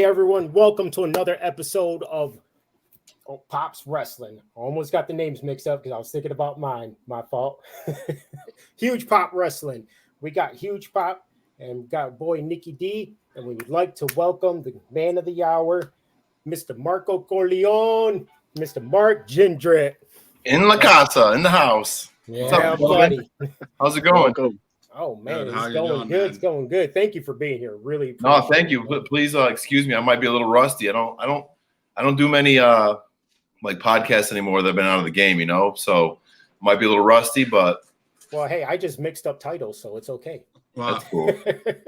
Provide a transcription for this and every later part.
everyone. Welcome to another episode of Pops Wrestling. I almost got the names mixed up because I was thinking about mine. My fault. Huge Pop Wrestling. We got Huge Pop and we got boy Nikki D. And we would like to welcome the man of the hour, Mr. Marco Corleone, Mr. Mark Jindrak. In La Casa, in the house. Yeah, What's up, buddy. How's it going? Oh man, Good. it's going good. It's going good. Thank you for being here. Really appreciate No, thank you. But please excuse me. I might be a little rusty. I don't do many like podcasts anymore that have been out of the game, so might be a little rusty, but well, hey, I just mixed up titles, so it's okay. Well, that's cool.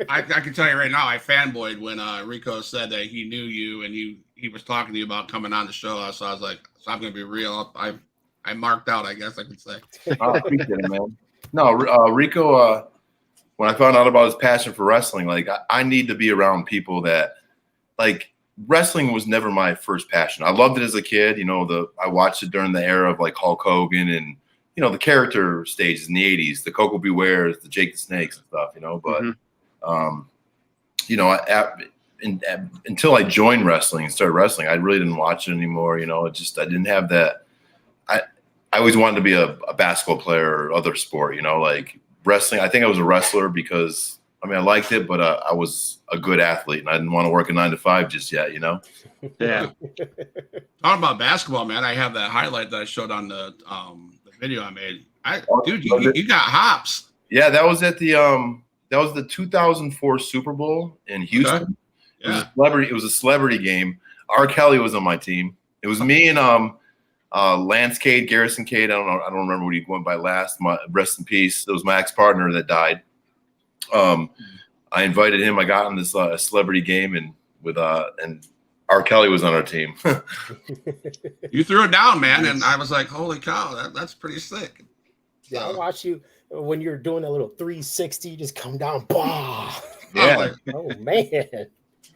I can tell you right now, I fanboyed when Rico said that he knew you and he was talking to you about coming on the show. So I was like, so I'm going to be real. I marked out, I guess I could say. I appreciate it, man. No, Rico, when I found out about his passion for wrestling, like I need to be around people that like wrestling was never my first passion. I loved it as a kid. I watched it during the era of like Hulk Hogan and the character stages in the 80s, the Coco Bewares, the Jake the Snakes and stuff, but until I joined wrestling and started wrestling, I really didn't watch it anymore. I didn't have that. I always wanted to be a basketball player or other sport, like wrestling. I think I was a wrestler because I liked it, but I was a good athlete and I didn't want to work a 9 to 5 just yet, Yeah. Talking about basketball, man, I have that highlight that I showed on the video I made. Dude, you got hops. Yeah, that was at the 2004 Super Bowl in Houston. Okay. Yeah. It was a celebrity game. R. Kelly was on my team. It was me and Lance Cade, Garrison Cade. I don't remember what he went by last. Rest in peace. It was my ex-partner that died. I invited him. I got on this celebrity game and R. Kelly was on our team. You threw it down, man, and I was like, "Holy cow, that's pretty sick." Yeah, I watched you when you're doing a little 360, just come down, bah. Yeah. Oh man.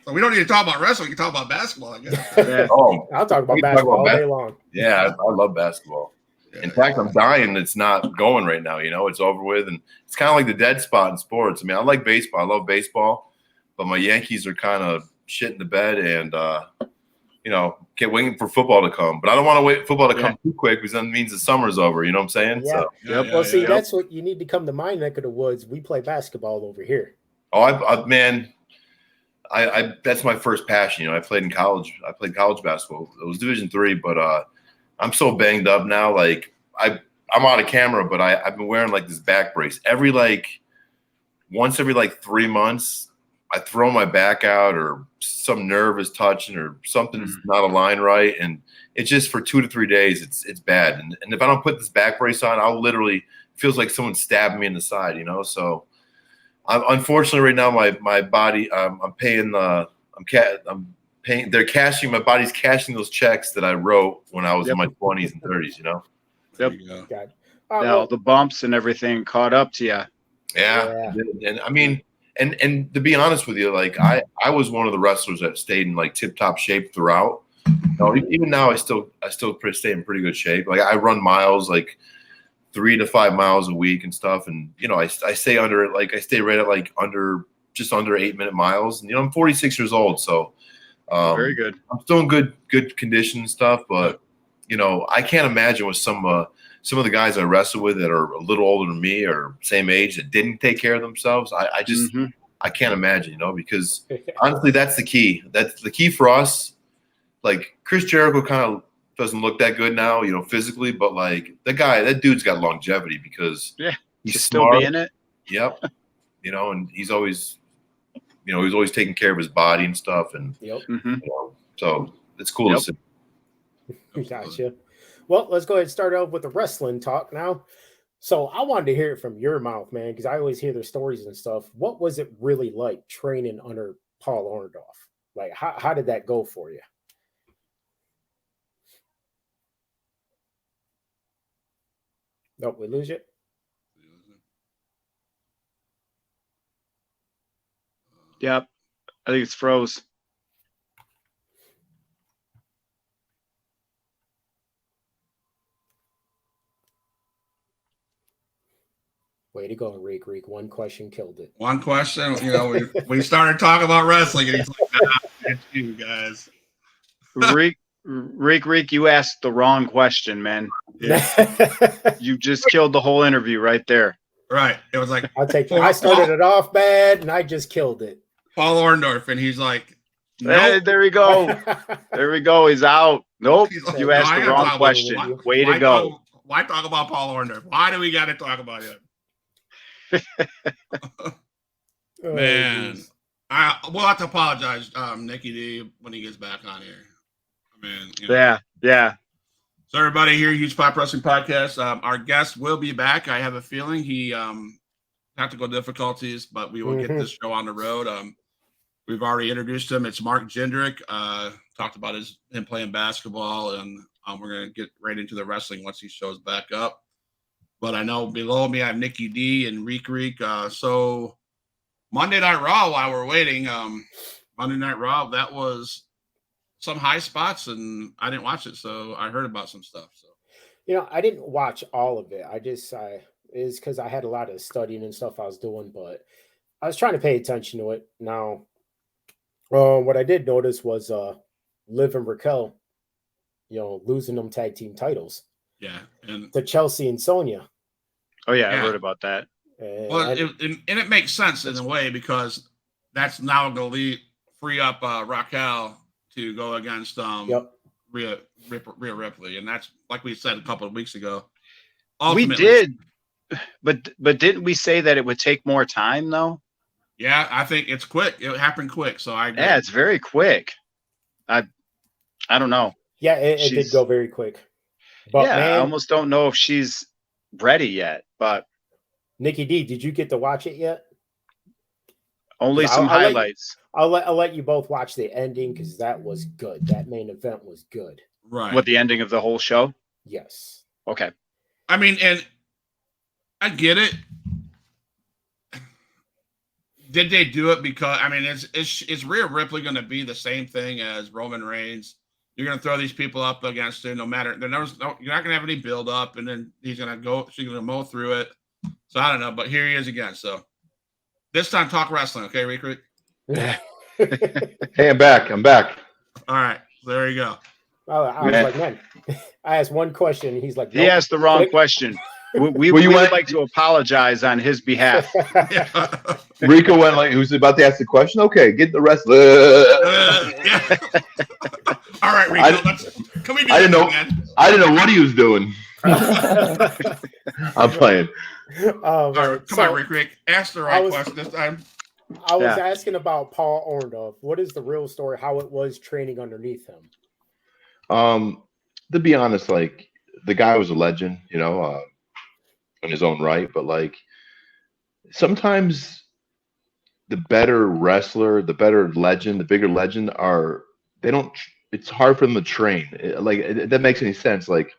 So we don't need to talk about wrestling. We can talk about basketball, I guess. Yeah. Oh, I'll talk about basketball all day long. Yeah, I love basketball. Yeah. In fact, I'm dying. It's not going right now. It's over with, and it's kind of like the dead spot in sports. I like baseball. I love baseball, but my Yankees are kind of shit in the bed, and can't wait for football to come. But I don't want to wait football to come too quick because that means the summer's over. You know what I'm saying? Yeah. So, that's what you need to come to my neck of the woods. We play basketball over here. Oh, man, that's my first passion. I played in college. I played college basketball. It was Division III, but I'm so banged up now. Like I'm out of camera, but I've been wearing like this back brace once every 3 months. I throw my back out or some nerve is touching or something's not aligned right. And it's just for 2 to 3 days, it's bad. And if I don't put this back brace on, I'll literally feels like someone stabbed me in the side, So unfortunately right now, my body, my body's cashing those checks that I wrote when I was in my 20s and 30s, Yep. Now the bumps and everything caught up to you. Yeah. And And to be honest with you, like I was one of the wrestlers that stayed in like tip top shape throughout. Even now, I still stay in pretty good shape. Like I run miles, like 3 to 5 miles a week and stuff. And I stay under it. Like I stay right at just under 8-minute miles. And I'm 46 years old, so very good. I'm still in good condition and stuff. But I can't imagine with some of the guys I wrestle with that are a little older than me or same age that didn't take care of themselves. I just I can't imagine, because honestly, that's the key. That's the key for us. Like Chris Jericho kind of doesn't look that good now, physically, but like that dude's got longevity because he's still smart. being it. Yep. And he's always taking care of his body and stuff. And so it's cool to see. Gotcha. Well, let's go ahead and start off with the wrestling talk now. So I wanted to hear it from your mouth, man, because I always hear their stories and stuff. What was it really like training under Paul Orndorff? Like, how did that go for you? Nope, we lose it. Yep. I think it's froze. Way to go, Reek. One question killed it. One question, we started talking about wrestling, and he's like, It's you guys. Reek, you asked the wrong question, man. Yeah. You just killed the whole interview right there. Right. It was like I'll take it. I started it off bad, and I just killed it. Paul Orndorff, and he's like, nope. Hey, there we go. There we go. He's out. Nope. Like, you asked the wrong question. Way to go. Why talk about Paul Orndorff? Why do we got to talk about him? Man, we'll have to apologize, Nikki D, when he gets back on here. I mean, you know. Yeah. So everybody here, Huge Pop Wrestling Podcast. Our guest will be back. I have a feeling he technical difficulties, but we will get this show on the road. We've already introduced him. It's Mark Jindrak. Talked about him playing basketball, and we're going to get right into the wrestling once he shows back up. But I know below me I have Nikki D and Reek. So Monday Night Raw, while we're waiting, Monday Night Raw, that was some high spots, and I didn't watch it, so I heard about some stuff. So, you know, I didn't watch all of it. Is because I had a lot of studying and stuff I was doing, but I was trying to pay attention to it. Now, what I did notice was Liv and Raquel, you know, losing them tag team titles. Yeah, and to Chelsea and Sonya. Oh yeah, I heard about that. Well, it makes sense in a way because that's now going to free up Raquel to go against Rhea Ripley, and that's like we said a couple of weeks ago. We did, but didn't we say that it would take more time though? Yeah, I think it's quick. It happened quick, so I agree. Yeah, it's very quick. I don't know. Yeah, it did go very quick. But yeah, man, I almost don't know if she's ready yet. But Nikki D, did you get to watch it yet? Only some highlights. I'll let you both watch the ending because that was good. That main event was good. Right. What, the ending of the whole show? Yes. Okay. I mean, and I get it. Did they do it because I mean, is Rhea Ripley going to be the same thing as Roman Reigns? You're going to throw these people up against him, no matter. You're not going to have any build up, and then she's going to mow through it. So I don't know, but here he is again. So this time, talk wrestling, okay, Rick? Hey, I'm back. All right, there you go. I was like, man, I asked one question, and he's like, nope. He asked the wrong question. We would like to apologize on his behalf. Rico went like, who's about to ask the question? Okay, get the rest. All right, Rico. Can we do I didn't know. Again? I didn't know what he was doing. I'm playing. All right, come on, Rick. Ask the right question this time. I was asking about Paul Orndorff. What is the real story? How it was training underneath him? To be honest, like the guy was a legend, you know, in his own right. But like sometimes the better wrestler, the better legend, the bigger legend it's hard for them to train. That makes any sense. Like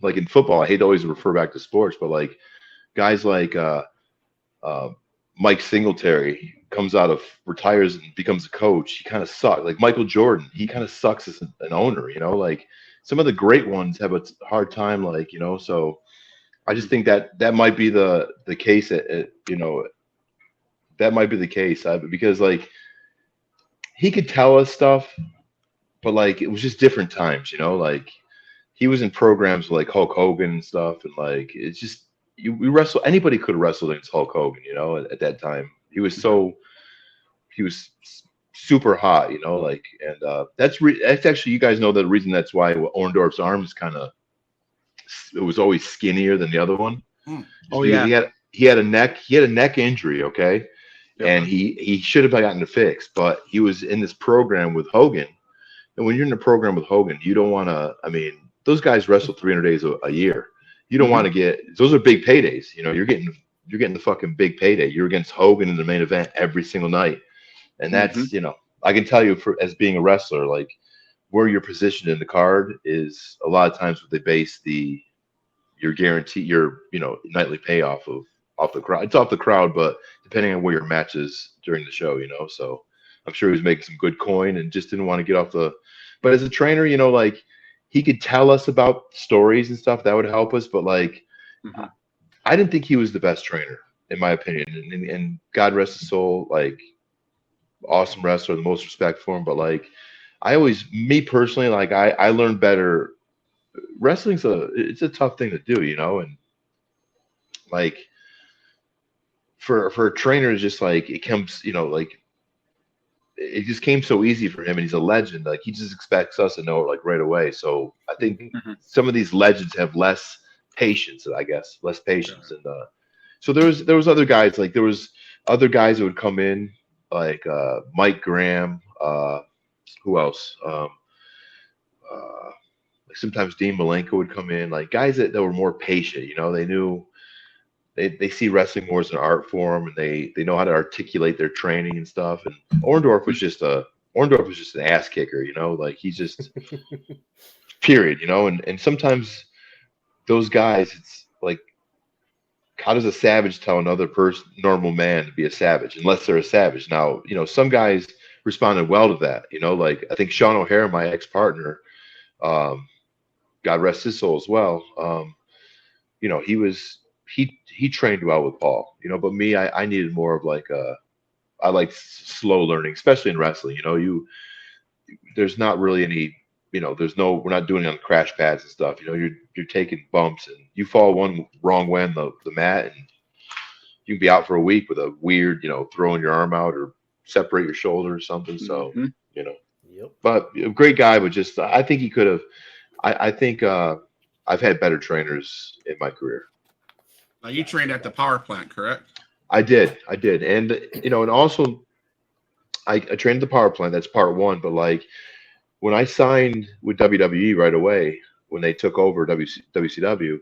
in football, I hate to always refer back to sports, but like guys like Mike Singletary retires and becomes a coach. He kind of sucks. Like Michael Jordan, he kind of sucks as an owner, you know, like some of the great ones have a hard time, like, you know, so I just think that might be the case you know, that might be the case because like he could tell us stuff, but like it was just different times, you know, like he was in programs like Hulk Hogan and stuff. And like, it's just, we wrestle, anybody could wrestle against Hulk Hogan, you know, at that time. He was super hot, you know, like, and that's actually, you guys know the reason that's why Orndorff's arm is it was always skinnier than the other one. Oh yeah. He had a neck injury. Okay. Yep. And he should have gotten it fixed, but he was in this program with Hogan. And when you're in a program with Hogan, you don't want to, I mean, those guys wrestle 300 days a year. You don't want to those are big paydays. You know, you're getting the fucking big payday. You're against Hogan in the main event every single night. And that's, you know, I can tell you as being a wrestler, like where you're positioned in the card is a lot of times what they base your guarantee, your, you know, nightly payoff off the crowd. It's off the crowd, but depending on where your match is during the show, you know, so I'm sure he was making some good coin and just didn't want to get off but as a trainer, you know, like he could tell us about stories and stuff that would help us. But like, I didn't think he was the best trainer in my opinion. And God rest his soul. Like awesome wrestler, the most respect for him. But like, me personally, like I learned better. It's a tough thing to do, you know, and like for a trainer, it's just like it comes, you know, like it just came so easy for him, and he's a legend. Like he just expects us to know it like right away. So I think some of these legends have less patience, I guess, less patience. And so there was other guys, like there was other guys that would come in, like Mike Graham, who else? Like sometimes Dean Malenko would come in, like guys that were more patient. You know, they knew they see wrestling more as an art form, and they know how to articulate their training and stuff. And Orndorff was just an ass kicker, you know, like he's just period, you know. And sometimes those guys, it's like, how does a savage tell another normal man to be a savage unless they're a savage? Now, you know, some guys responded well to that, you know, like I think Sean O'Hara, my ex-partner, God rest his soul as well. You know, he trained well with Paul, you know, but me, I needed more of like I like slow learning, especially in wrestling. You know, there's not really any, you know, we're not doing it on crash pads and stuff. You know, you're taking bumps, and you fall one wrong way on the mat, and you can be out for a week with a weird, you know, throwing your arm out or separate your shoulder or something. So, you know, but a great guy, but just, I think he could have, I think I've had better trainers in my career. Now you trained at the power plant, correct? I did. And, you know, and also I trained at the power plant. That's part one. But like when I signed with WWE right away, when they took over WCW,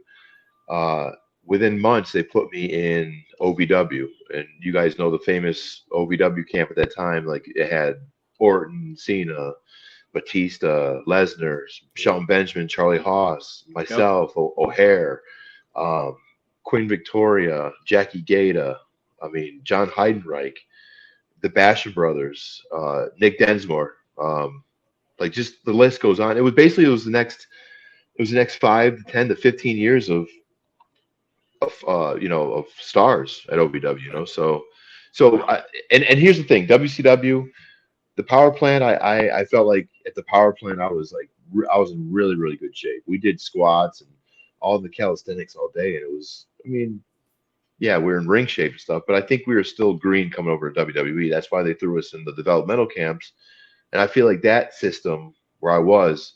within months, they put me in OVW. And you guys know the famous OVW camp at that time. Like it had Orton, Cena, Batista, Lesnar, Shelton Benjamin, Charlie Haas, myself, O'Hare, Queen Victoria, Jackie Gata, I mean, John Heidenreich, the Basham brothers, Nick Densmore, like just the list goes on. It was the next 5 to 10 to 15 years of you know, of stars at OVW, you know. So and here's the thing, WCW, the power plant, I felt like at the power plant I was in really, really good shape. We did squats and all the calisthenics all day, and it was, I mean, yeah, we were in ring shape and stuff, but I think we were still green coming over to WWE. That's why they threw us in the developmental camps. And I feel like that system where I was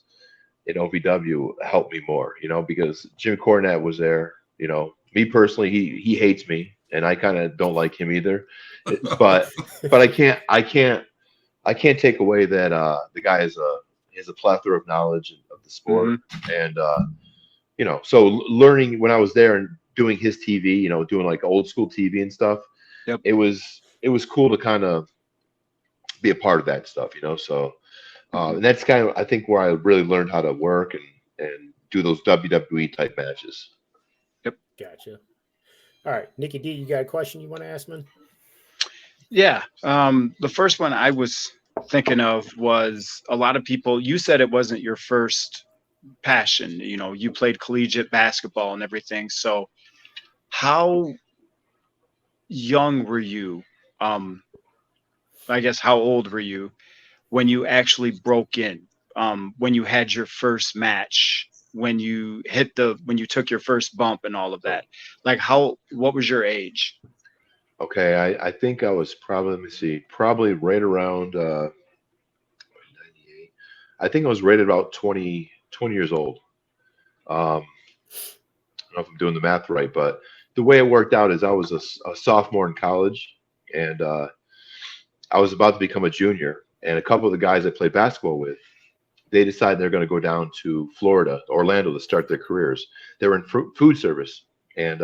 in OVW helped me more, you know, because Jim Cornette was there, you know. Me personally, he hates me, and I kind of don't like him either. But I can't take away that the guy has a plethora of knowledge of the sport. And you know, so learning when I was there and doing his TV, you know, doing like old school TV and stuff, it was cool to kind of be a part of that stuff, you know. So and that's kind of, I think, where I really learned how to work and do those WWE type matches. Gotcha. All right, Nikki D, you got a question you want to ask, man? Yeah. The first one I was thinking of was, a lot of people, you said it wasn't your first passion. You know, you played collegiate basketball and everything. So how young were you? I guess, how old were you when you actually broke in? When you had your first match, when you took your first bump and all of that? Like what was your age? Okay, I think I was probably, let me see, probably right around 98. I think I was right about 20 years old. I don't know if I'm doing the math right, but the way it worked out is I was a sophomore in college, and I was about to become a junior. And a couple of the guys I played basketball with, they decided they're going to go down to Florida, Orlando, to start their careers. They were in food service, and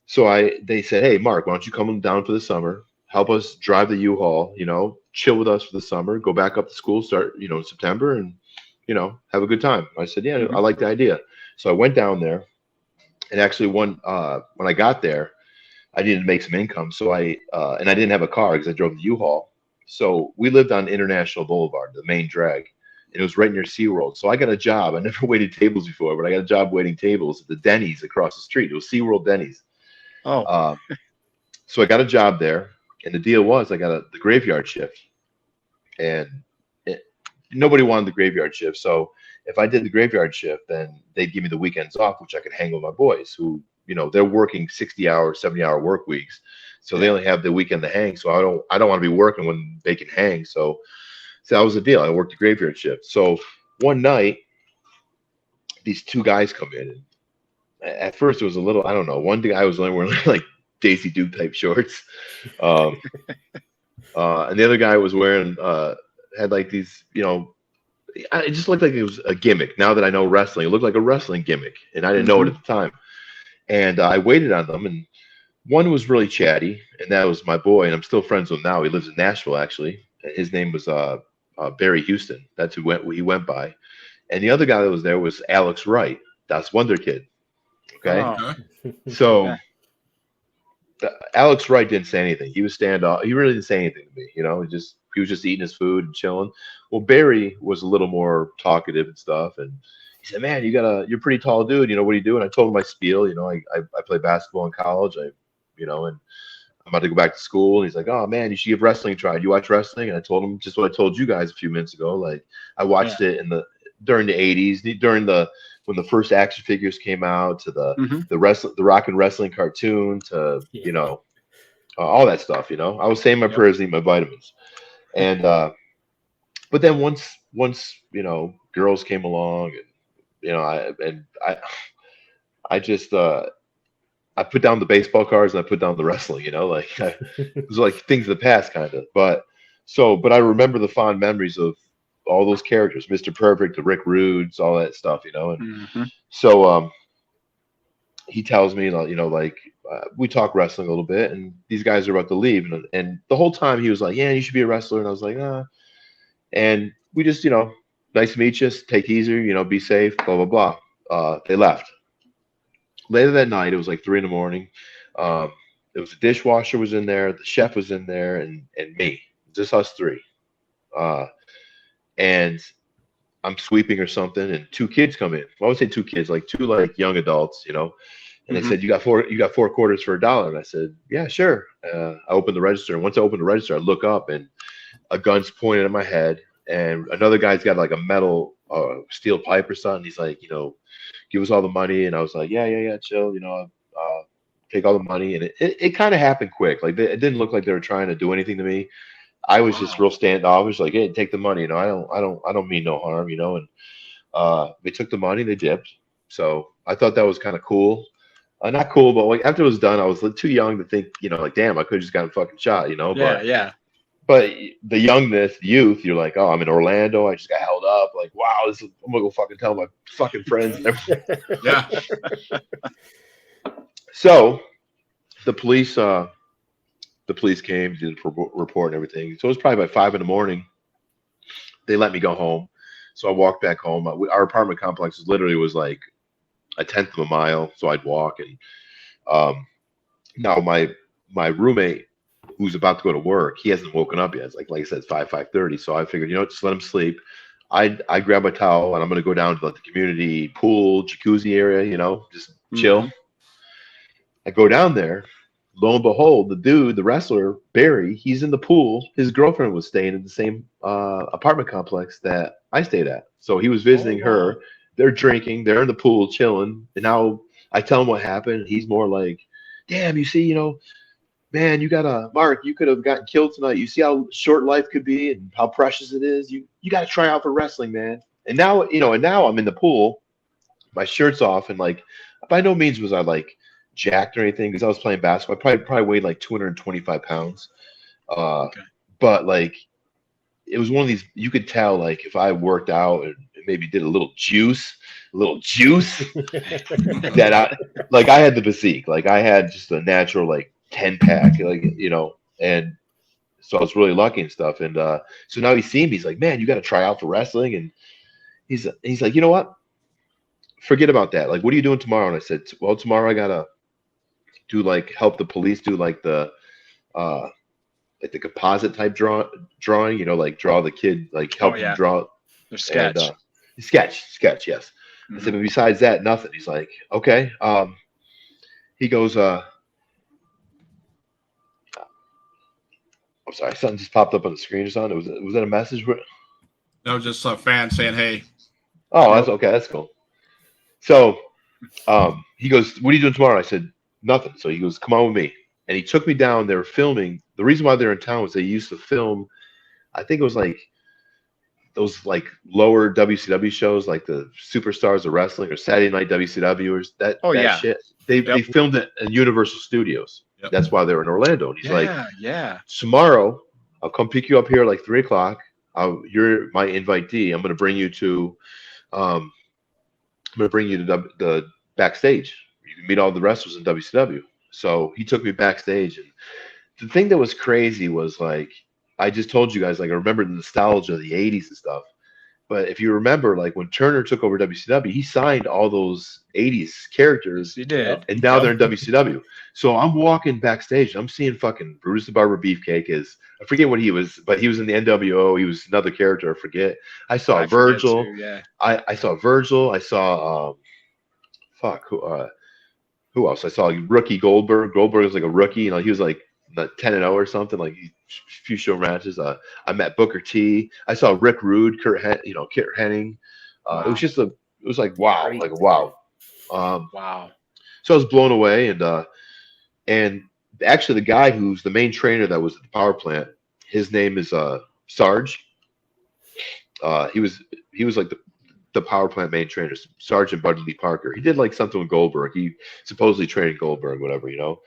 so they said, "Hey, Mark, why don't you come down for the summer? Help us drive the U-Haul, you know, chill with us for the summer, go back up to school, start, you know, in September, and, you know, have a good time." I said, "Yeah, I like the idea." So I went down there, and actually when I got there, I needed to make some income. So and I didn't have a car because I drove the U-Haul. So we lived on International Boulevard, the main drag, and it was right near SeaWorld. So I got a job. I never waited tables before, but I got a job waiting tables at the Denny's across the street. It was SeaWorld Denny's. Oh. So I got a job there, And the deal was I got the graveyard shift, and nobody wanted the graveyard shift. So if I did the graveyard shift, then they'd give me the weekends off, which I could hang with my boys who, they're working 60-hour, 70-hour work weeks. So they only have the weekend to hang. So I don't want to be working when they can hang. So that was the deal. I worked the graveyard shift. So one night, these two guys come in. And at first it was a little, I don't know. One guy was wearing like Daisy Duke type shorts. And the other guy was wearing, had like these, it just looked like it was a gimmick. Now that I know wrestling, it looked like a wrestling gimmick, and I didn't know it at the time. And I waited on them, and one was really chatty, and that was my boy, and I'm still friends with him now. He lives in Nashville, actually. His name was Barry Houston. That's who he went by. And the other guy that was there was Alex Wright. That's Wonder Kid. Okay, so Alex Wright didn't say anything. He was standoff. He really didn't say anything to me. He was just eating his food and chilling. Well, Barry was a little more talkative and stuff, and he said, "Man, you're a pretty tall dude. What do you do?" And I told him my spiel. I play basketball in college. And I'm about to go back to school. And he's like, "Oh man, you should give wrestling a try. Do you watch wrestling?" And I told him just what I told you guys a few minutes ago. Like I watched it during the '80s, when the first action figures came out, to the Rock and Wrestling cartoon, to all that stuff. I was saying my prayers, eating my vitamins, and but then once girls came along, and I just I put down the baseball cards and I put down the wrestling. It was like things of the past, kind of. But I remember the fond memories of all those characters, Mr. Perfect, the Rick Rudes, all that stuff, and so he tells me, we talk wrestling a little bit, and these guys are about to leave, and the whole time he was like, "Yeah, you should be a wrestler," and I was like, "Nah," and we just, nice to meet you, take it easy, be safe, blah blah blah. They left. Later that night, it was like 3 a.m. There was a dishwasher was in there, the chef was in there, and me, just us three. And I'm sweeping or something, and 2 kids come in. Well, I would say 2 kids, like 2 young adults, and they said, you got 4 quarters for $1. And I said, yeah, sure. I opened the register, and once I opened the register, I look up, and a gun's pointed at my head, and another guy's got like a metal steel pipe or something. He's like, give us all the money. And I was like, yeah, chill, take all the money. And it kind of happened quick. Like it didn't look like they were trying to do anything to me. I was just real standoffish, like, hey, take the money. I don't mean no harm, and they took the money, they dipped. So I thought that was kind of cool. Not cool, but like after it was done, I was too young to think, like, damn, I could have just gotten fucking shot, But the youth, you're like, oh, I'm in Orlando. I just got held up. Like, wow, I'm gonna go fucking tell my fucking friends. Yeah. So the police came, did a report and everything. So it was probably by 5 a.m. They let me go home. So I walked back home. Our apartment complex was like a 1/10 of a mile. So I'd walk. And now my roommate, who's about to go to work, he hasn't woken up yet. It's like I said, it's 5:30. So I figured, just let him sleep. I grab my towel and I'm going to go down to like the community pool, jacuzzi area, just chill. I go down there. Lo and behold, the wrestler, Barry, he's in the pool. His girlfriend was staying in the same apartment complex that I stayed at. So he was visiting her. They're drinking. They're in the pool chilling. And now I tell him what happened. He's more like, damn, you see, man, Mark, you could have gotten killed tonight. You see how short life could be and how precious it is. You got to try out for wrestling, man. And now, now I'm in the pool, my shirt's off, and like, by no means was I like jacked or anything, because I was playing basketball. I probably weighed like 225 pounds. But like, it was one of these, you could tell, like, if I worked out and maybe did a little juice that I had the physique. Like I had just a natural, like, 10-pack, like, and so I was really lucky and stuff. And so now he's seen me. He's like, man, you got to try out for wrestling. And he's like, you know what? Forget about that. Like, what are you doing tomorrow? And I said, well, tomorrow I gotta do help the police do like the composite type drawing. Like draw the kid, like help him draw their sketch. And, sketch. Yes. I said, but besides that, nothing. He's like, okay. He goes, I'm sorry, something just popped up on the screen or something. Was that a message? That was just a fan saying, "Hey." Oh, that's okay. That's cool. So he goes, "What are you doing tomorrow?" I said, "Nothing." So he goes, "Come on with me." And he took me down. They were filming. The reason why they're in town was they used to film, I think it was like those like lower WCW shows, like the Superstars of Wrestling or Saturday Night WCW, that yeah. shit. They filmed it in Universal Studios. Yep. That's why they're in Orlando. And he's like, yeah. "Tomorrow, I'll come pick you up here like 3 o'clock. You're my invitee. I'm going to bring you to, the backstage. You can meet all the wrestlers in WCW." So he took me backstage, and the thing that was crazy was like, I just told you guys, like, I remember the nostalgia of the 80s and stuff. But if you remember, like when Turner took over WCW, he signed all those 80s characters. He did. And now they're in WCW. So I'm walking backstage. I'm seeing fucking Bruce the Barber Beefcake. I forget what he was, but he was in the NWO. He was another character. I forget. I saw Virgil. Too, yeah. I saw Virgil. I saw who else? I saw rookie Goldberg. Goldberg was like a rookie. You know, he was like 10-0 or something. Like a few show matches. I met Booker T. I saw Rick Rude, Kurt Hennig. Wow. It was like wow, wow. Wow. So I was blown away, and actually the guy who's the main trainer that was at the power plant, his name is Sarge. He was like the power plant main trainer, Sergeant Buddy Lee Parker. He did like something with Goldberg. He supposedly trained Goldberg, whatever, you know.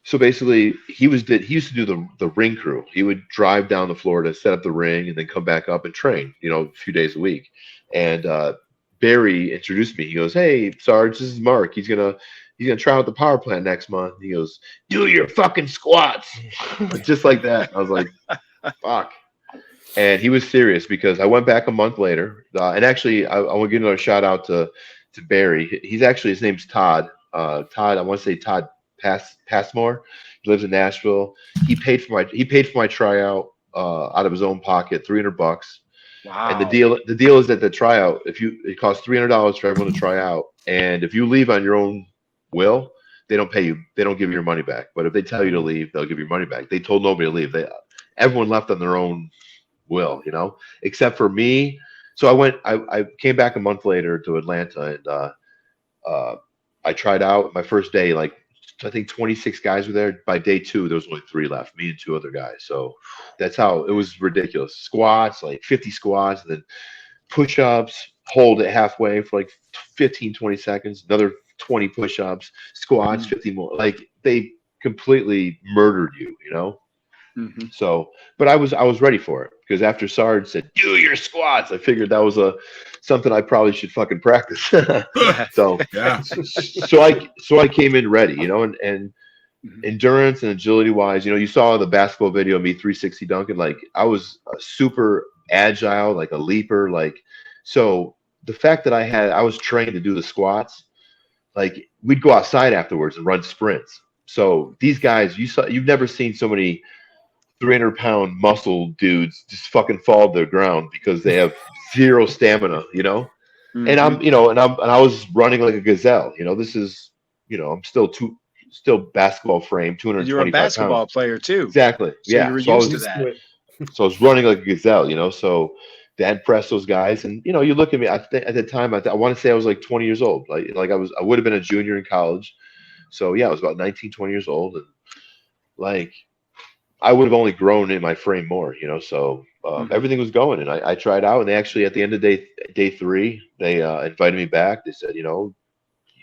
So basically he used to do the ring crew. He would drive down to Florida, set up the ring, and then come back up and train, you know, a few days a week. And Barry introduced me. He goes, "Hey, Sarge, this is Mark. He's gonna try out the power plant next month." He goes, "Do your fucking squats." Just like that. I was like, fuck. And he was serious because I went back a month later. And actually, I want to give another shout out to Barry. His name's Todd. Todd, I want to say Todd Passmore. He lives in Nashville. He paid for my tryout out of his own pocket, $300. Wow. And the deal is that the tryout, it costs $300 for everyone to try out, and if you leave on your own will, they don't pay you. They don't give you your money back. But if they tell you to leave, they'll give you money back. They told nobody to leave. Everyone left on their own will, you know, except for me. So I came back a month later to Atlanta, and I tried out my first day. Like, I think 26 guys were there. By day 2, there was only 3 left, me and 2 other guys. So that's how it was. Ridiculous. Squats, like 50 squats, and then push-ups, hold it halfway for like 15, 20 seconds, another 20 push-ups, squats, 50 more. Like, they completely murdered you, you know? Mm-hmm. So, but I was ready for it, because after Sarge said, "Do your squats," I figured that was something I probably should fucking practice. So, Yeah. so I came in ready, you know, and endurance and agility wise, you know, you saw the basketball video of me 360 dunking. Like, I was super agile, like a leaper. Like, so the fact that I was trained to do the squats, like, we'd go outside afterwards and run sprints. So these guys, you've never seen so many 300-pound muscle dudes just fucking fall to the ground because they have zero stamina, you know. Mm-hmm. And I was running like a gazelle, you know. This is, you know, I'm still basketball frame, 225 You're a basketball pounds. player too. Exactly. So yeah. you were So used to that. So I was running like a gazelle, you know. So Dad pressed those guys, and you know, you look at me. At the time, I want to say I was like 20 years old. Like I would have been a junior in college. So yeah, I was about 19, 20 years old, and like, I would have only grown in my frame more, you know. So everything was going, and I tried out, and they actually, at the end of day 3, they invited me back. They said, you know,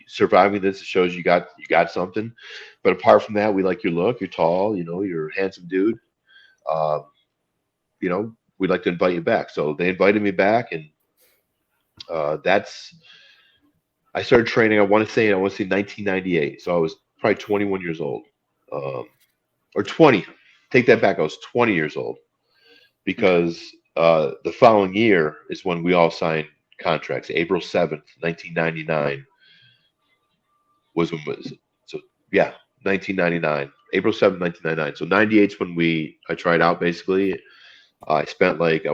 surviving this shows you got something, but apart from that, we like your look. You're tall, you know, you're a handsome dude. You know, we'd like to invite you back. So they invited me back, and I started training. I want to say 1998. So I was probably 21 years old, or 20. Take that back. I was 20 years old, because the following year is when we all signed contracts. April 7th, 1999 was when it was. So yeah, 1999, April 7th, 1999. So 98 is when I tried out, basically. I spent like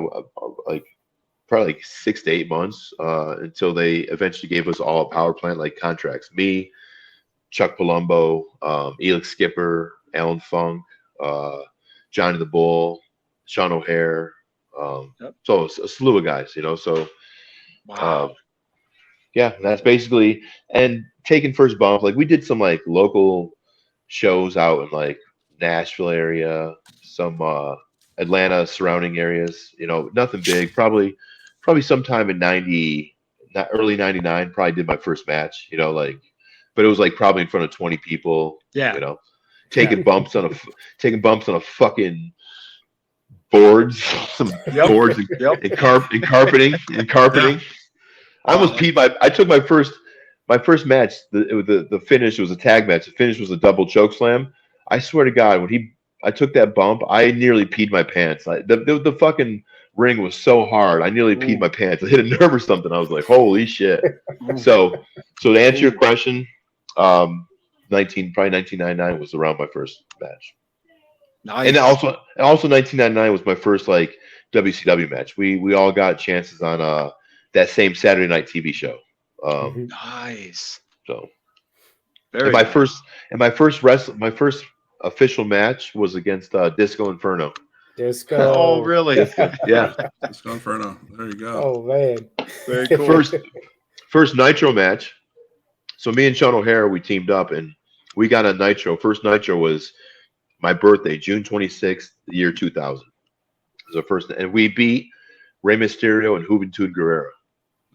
probably like 6 to 8 months until they eventually gave us all a power plant like contracts. Me, Chuck Palumbo, Elix Skipper, Alan Funk, Johnny the Bull, Sean O'Hare. Yep. So it's a slew of guys, you know. So Wow. yeah, that's basically, and taking first bump. Like we did some like local shows out in like Nashville area, some Atlanta surrounding areas. You know, nothing big. Probably sometime in early '99. Probably did my first match. You know, like, but it was like probably in front of 20 people. Yeah. You know, taking bumps on a fucking boards, some Yep. boards and, Yep. and carpeting. I took my first match. The finish was a tag match. The finish was a double choke slam. I swear to God, when I took that bump, I nearly peed my pants. The fucking ring was so hard. I nearly peed my pants. I hit a nerve or something. I was like, holy shit. So to answer your question, probably 1999 was around my first match. Nice. And also 1999 was my first like WCW match. We all got chances on that same Saturday night TV show. Nice. So Very my nice. first official match was against Disco Inferno. Disco. Oh, really? Yeah. Disco Inferno. There you go. Oh man. Very cool. First Nitro match. So me and Sean O'Hare, we teamed up and we got a Nitro. First Nitro was my birthday, June 26th, the year 2000. It was our first, and we beat Rey Mysterio and Juventud Guerrera.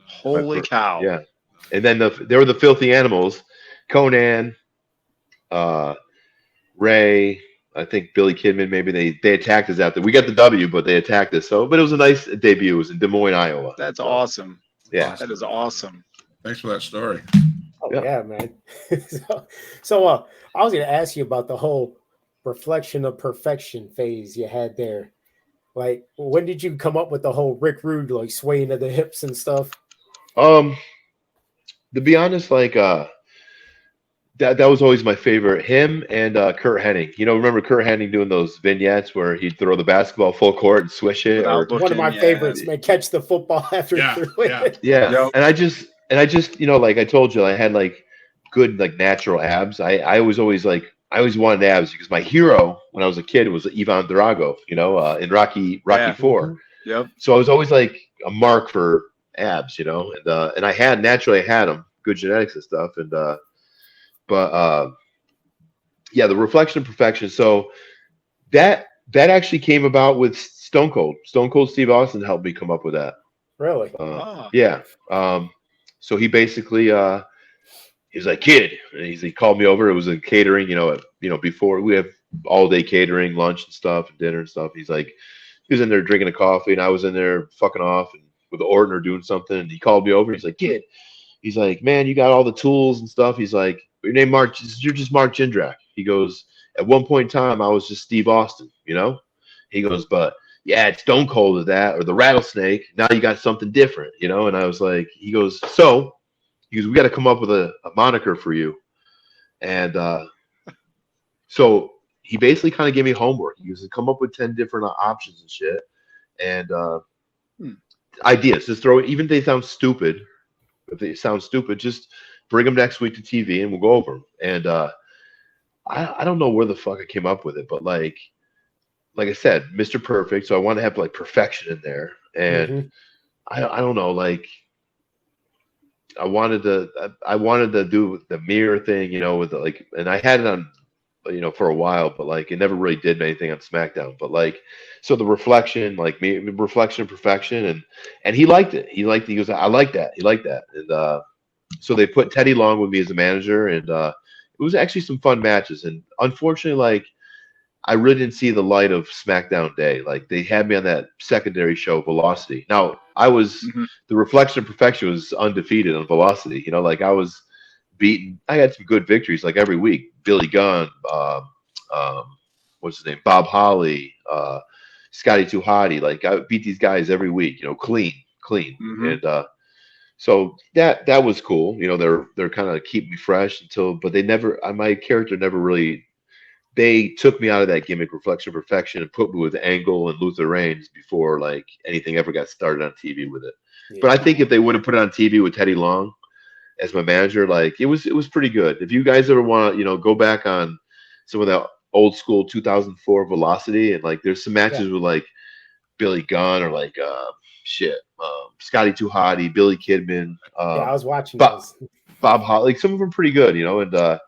Holy cow. Yeah. And then they were the Filthy Animals. Conan, Ray, I think Billy Kidman, maybe they attacked us out there. We got the W, but they attacked us. But it was a nice debut. It was in Des Moines, Iowa. That's awesome. Yeah. That is awesome. Thanks for that story. Oh yeah, man. so I was gonna ask you about the whole reflection of perfection phase you had there. Like, when did you come up with the whole Rick Rude like swaying of the hips and stuff? To be honest, like that was always my favorite. Him and Kurt Hennig. You know, remember Kurt Hennig doing those vignettes where he'd throw the basketball full court and swish it? One of my favorites, man, catch the football after he threw it. Yeah. Yep. And I just, you know, like I told you, I had like good like natural abs. I always wanted abs because my hero when I was a kid was Ivan Drago, you know, in Rocky IV. Yep. So I was always like a mark for abs, you know, and I had them, good genetics and stuff, and yeah, the reflection of perfection. So that actually came about with Stone Cold Steve Austin helped me come up with that. Really? Yeah. So he basically he was like, kid, and he called me over. It was a catering, you know, before we have all day catering, lunch and stuff, and dinner and stuff. He was in there drinking a coffee, and I was in there fucking off and with Orton or doing something. And he called me over. He's like, kid, he's like, man, you got all the tools and stuff. He's like, your name Mark, you're just Mark Jindrak. He goes, at one point in time, I was just Steve Austin, you know. He goes, but yeah, it's Stone Cold or that or the Rattlesnake. Now you got something different, you know. And I was like, he goes, we got to come up with a moniker for you. And so he basically kind of gave me homework. He goes, come up with 10 different options and shit. And ideas. Just throw it, even if they sound stupid. If they sound stupid, just bring them next week to TV and we'll go over them. And I don't know where the fuck I came up with it, but like I said, Mr. Perfect. So I want to have like perfection in there. And I don't know, like I wanted to do the mirror thing, you know, with the, like, and I had it on, you know, for a while, but like it never really did anything on SmackDown. But like, so the reflection, like reflection of perfection, and he liked it. He goes, I like that. He liked that. And so they put Teddy Long with me as a manager, and it was actually some fun matches. And unfortunately, like I really didn't see the light of SmackDown Day. Like they had me on that secondary show, Velocity. Now I was the reflection of perfection was undefeated on Velocity. You know, like I was beaten. I had some good victories like every week. Billy Gunn, what's his name? Bob Holly, Scotty Too Hotty. Like I beat these guys every week, you know, clean. And so that was cool. You know, they're kind of keeping me fresh but they never, my character never really, they took me out of that gimmick reflection of perfection and put me with Angle and Luther Reigns before like anything ever got started on TV with it. Yeah. But I think if they would have put it on TV with Teddy Long, as my manager. Like it was pretty good. If you guys ever want to, go back on some of that old school 2004 Velocity, and like there's some matches with like Billy Gunn or like Scotty Too Hotty, Billy Kidman. I was watching Bob those. Like some of them pretty good, and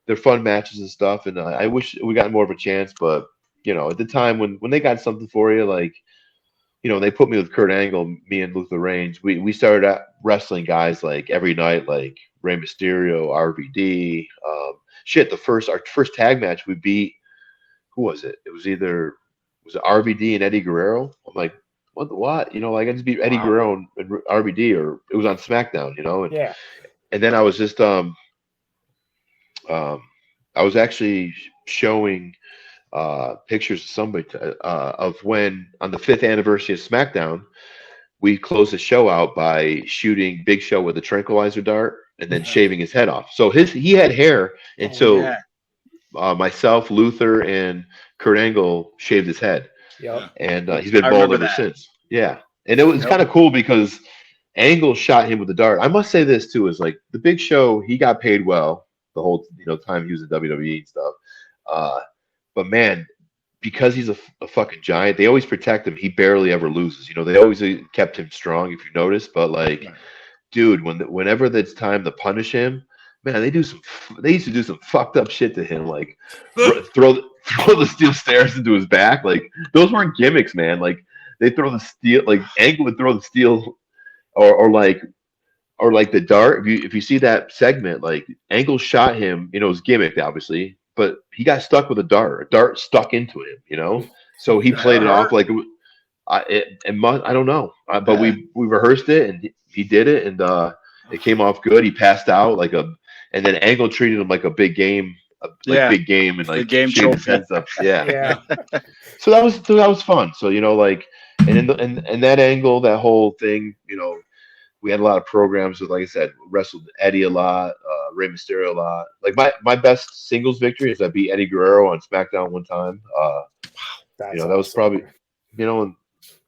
they're fun matches and stuff. And I wish we got more of a chance, but at the time when they got something for you, like they put me with Kurt Angle, me and Luther Reigns. We started wrestling guys like every night, like Rey Mysterio, RVD. Our first tag match we beat. Who was it? It was RVD and Eddie Guerrero. I'm like, what? Like I just beat Eddie Guerrero and RVD, or it was on SmackDown, And, and then I was just I was actually showing pictures of somebody of when on the 5th anniversary of SmackDown, we closed the show out by shooting Big Show with a tranquilizer dart and then shaving his head off. So he had hair until myself, Luther, and Kurt Angle shaved his head. And he's been bald ever since. Yeah. And it was kind of cool because Angle shot him with the dart. I must say this too, is like the Big Show, he got paid well the whole time he was in WWE and stuff. But man, because he's a fucking giant, they always protect him. He barely ever loses. They always kept him strong, if you notice. But like, dude, whenever it's time to punish him, man, they used to do some fucked up shit to him, like throw the steel stairs into his back. Like those weren't gimmicks, man. Like they throw the steel, like Angle would throw the steel, or like the dart. If you see that segment, like Angle shot him, it was gimmicked, obviously, but he got stuck with a dart. A dart stuck into him, So he played it off like I don't know, but we rehearsed it and he did it, and it came off good. He passed out and then Angle treated him like a big game, big game, and like game shaved his heads up. Yeah. So that was fun. So like, and in that Angle, that whole thing, we had a lot of programs with, like I said, wrestled Eddie a lot, Rey Mysterio a lot. Like my best singles victory is I beat Eddie Guerrero on SmackDown one time. That was probably,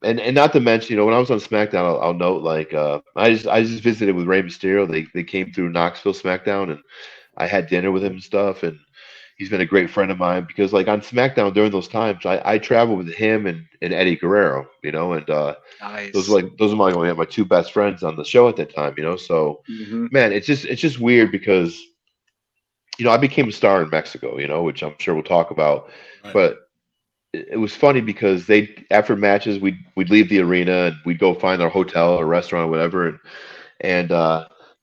and not to mention, when I was on SmackDown, I'll note like I just visited with Rey Mysterio. They came through Knoxville SmackDown, and I had dinner with him and stuff. And he's been a great friend of mine because like on SmackDown during those times, I traveled with him and Eddie Guerrero, and nice. those are my two best friends on the show at that time, So man, it's just weird because I became a star in Mexico, which I'm sure we'll talk about, but it was funny because after matches we'd leave the arena and we'd go find our hotel or restaurant or whatever, and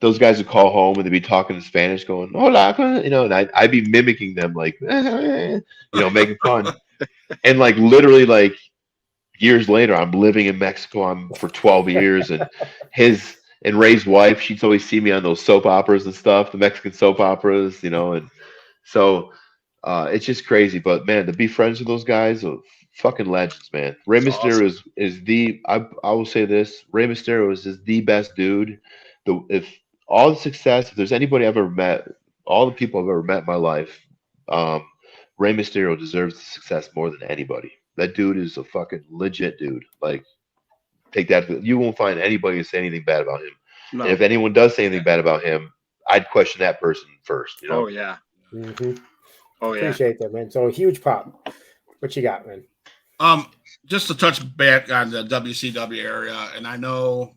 those guys would call home and they'd be talking in Spanish, going "Hola," and I'd be mimicking them, like making fun, and like literally like years later, I'm living in Mexico. For 12 years, and Ray's wife, she'd always see me on those soap operas and stuff, the Mexican soap operas, and so. It's just crazy, but man, to be friends with those guys are fucking legends, man. Rey Mysterio is I will say this: Rey Mysterio is the best dude. If there's anybody I've ever met, all the people I've ever met in my life, Rey Mysterio deserves the success more than anybody. That dude is a fucking legit dude. Like, take that. You won't find anybody to say anything bad about him. No. And if anyone does say anything bad about him, I'd question that person first. Oh yeah. Mm-hmm. Oh yeah. Appreciate that, man. So huge pop. What you got, man? Just to touch back on the WCW area, and I know,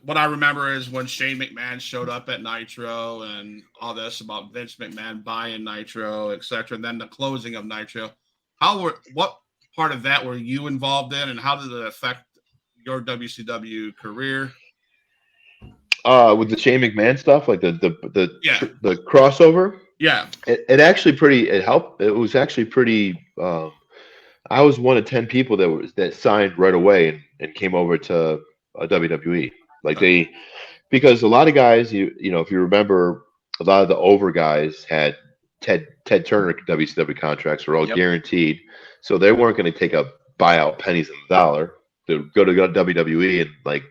what I remember is when Shane McMahon showed up at Nitro and all this about Vince McMahon buying Nitro, etc. And then the closing of Nitro. What part of that were you involved in, and how did it affect your WCW career? With the Shane McMahon stuff, like the crossover. Yeah, it actually it helped. It was actually pretty. I was one of 10 people that signed right away and came over to WWE. Like because a lot of guys, if you remember, a lot of the over guys had Ted Turner WCW contracts were all guaranteed, so they weren't going to take a buyout pennies on the dollar to go to WWE and like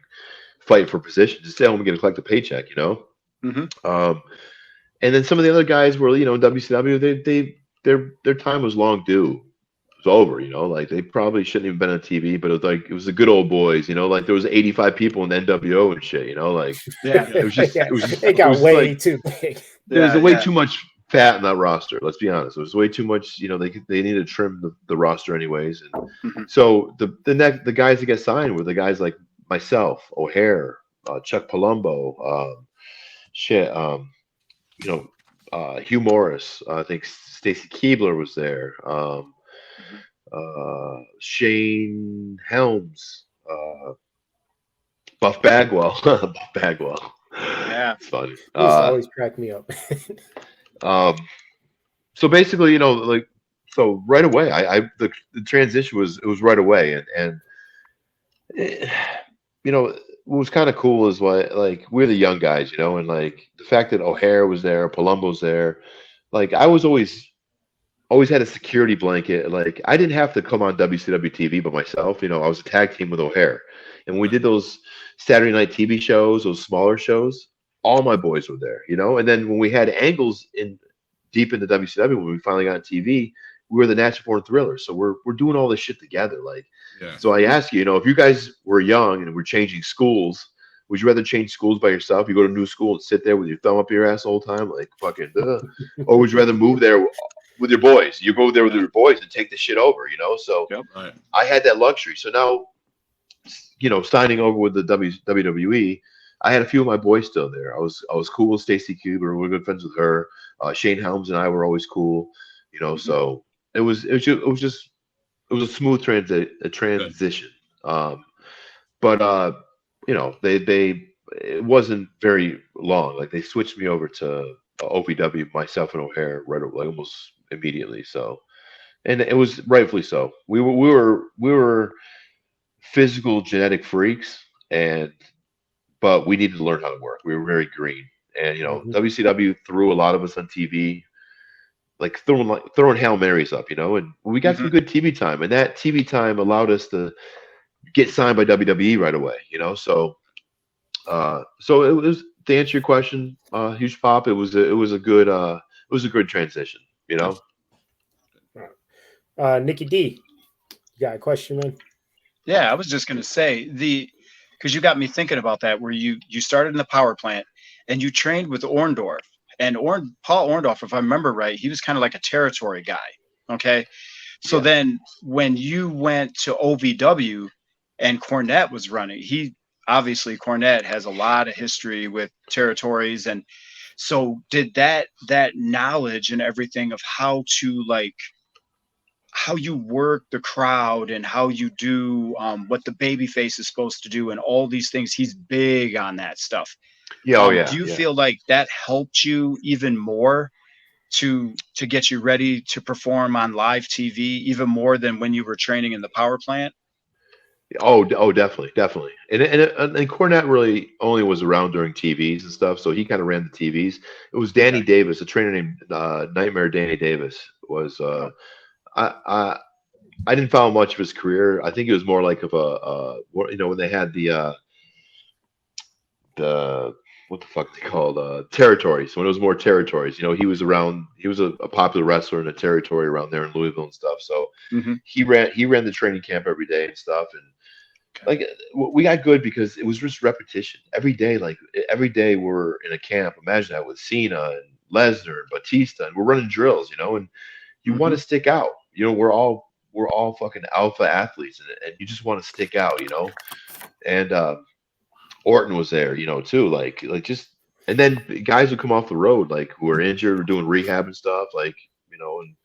fight for position. Just stay home and get a collect a paycheck, Mm-hmm. And then some of the other guys were, in WCW, their time was long due. it's over, you know, like they probably shouldn't even been on TV, but it was the good old boys, you know, like there was 85 people in the NWO and shit, you know, like Yeah. it was just, Yeah, it was just, it got was way like, too big. there was Yeah, way yeah. too much fat in that roster. Let's be honest. It was way too much, you know, they needed to trim the roster anyways. And Mhm. so the guys that get signed were the guys like myself, O'Hare, Chuck Palumbo, you know, Hugh Morris. I think Stacy Keebler was there. Shane Helms, Buff Bagwell. Buff Bagwell. Yeah. It's funny. It used to always crack me up. So basically, you know, like, so right away, the transition was right away, and you know, what was kind of cool is like we're the young guys, you know, and like the fact that O'Hare was there, Palumbo's there, like I was always had a security blanket. Like I didn't have to come on WCW TV by myself, you know. I was a tag team with O'Hare, and when we did those Saturday night TV shows, those smaller shows, all my boys were there, you know. And then when we had angles in deep into WCW, when we finally got on TV, we were the Natural Born Thrillers. So we're doing all this shit together. Like, Yeah. so I ask you, you know, if you guys were young and we're changing schools, would you rather change schools by yourself? You go to a new school and sit there with your thumb up your ass the whole time, like fucking, or would you rather move there with your boys? You go there with your boys and take the shit over, you know. So Yep. Right. I had that luxury. So now, you know, signing over with the WWE, I had a few of my boys still there. I was cool with Stacy Kuber. We were good friends with her. Shane Helms and I were always cool, you know. So it was a smooth transition. But you know, it wasn't very long. Like they switched me over to OVW, myself and O'Hare, right like almost immediately. So, and it was rightfully so. We were physical genetic freaks, but we needed to learn how to work. We were very green, and you know, WCW threw a lot of us on TV, like throwing Hail Marys up, you know, and we got some good TV time, and that TV time allowed us to get signed by WWE right away, you know. So it was, to answer your question, Huge Pop, it was a good transition, you know. Nikki D, you got a question, man? Yeah, I was just gonna say because you got me thinking about that, where you started in the power plant and you trained with Orndorff. And Paul Orndorff, if I remember right, he was kind of like a territory guy. Okay. So then when you went to OVW and Cornette was running, Cornette has a lot of history with territories. And so did that knowledge and everything of how you work the crowd and how you do what the babyface is supposed to do and all these things, he's big on that stuff. Yeah. Do you feel like that helped you even more to get you ready to perform on live TV, even more than when you were training in the power plant? Oh, definitely. And Cornette really only was around during TVs and stuff, so he kind of ran the TVs. It was Danny Davis, a trainer named Nightmare Danny Davis. Was I didn't follow much of his career. I think it was more like of you know, when they had the what the fuck they called territories. When it was more territories, you know, he was around. He was a popular wrestler in a territory around there in Louisville and stuff. So he ran the training camp every day and stuff. And like we got good because it was just repetition every day. Like every day we're in a camp. Imagine that with Cena and Lesnar and Batista, and we're running drills, you know. And you want to stick out. You know, we're all fucking alpha athletes, and you just want to stick out, you know. And Orton was there, you know, too. Like just, and then guys would come off the road, like who were injured or doing rehab and stuff, like, you know, and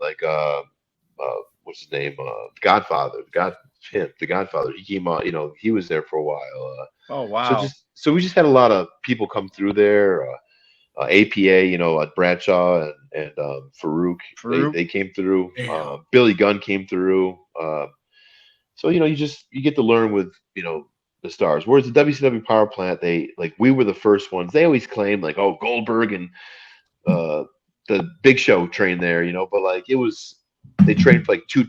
like what's his name? Godfather. The Godfather. He came out, you know, he was there for a while. Oh wow. So we just had a lot of people come through there. APA, you know, Bradshaw and Farouk. They came through. Billy Gunn came through. So you know, you get to learn with, you know, the stars. Whereas the WCW power plant, we were the first ones. They always claim like, oh, Goldberg and the Big Show trained there, you know, but like they trained for like 2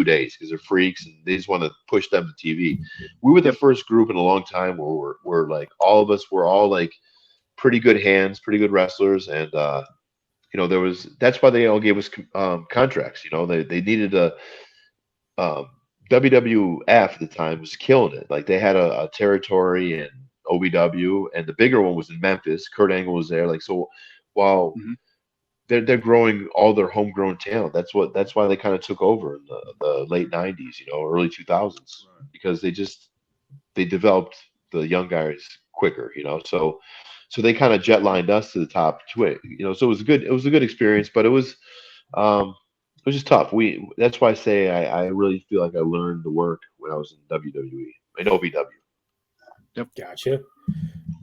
days because they're freaks and they just want to push them to TV. We were the first group in a long time where we're like all of us were all like pretty good hands, pretty good wrestlers, and you know, that's why they all gave us contracts. You know, they needed a WWF at the time was killing it. Like they had a territory in OVW, and the bigger one was in Memphis. Kurt Angle was there. Like so, while they're growing all their homegrown talent. That's why they kind of took over in the late '90s, you know, early 2000s, because they developed the young guys quicker, you know. So they kind of jet lined us to the top to it, you know. So it was a good experience, but it was just tough. That's why I say I really feel like I learned the work when I was in WWE and OVW. Yep. Gotcha.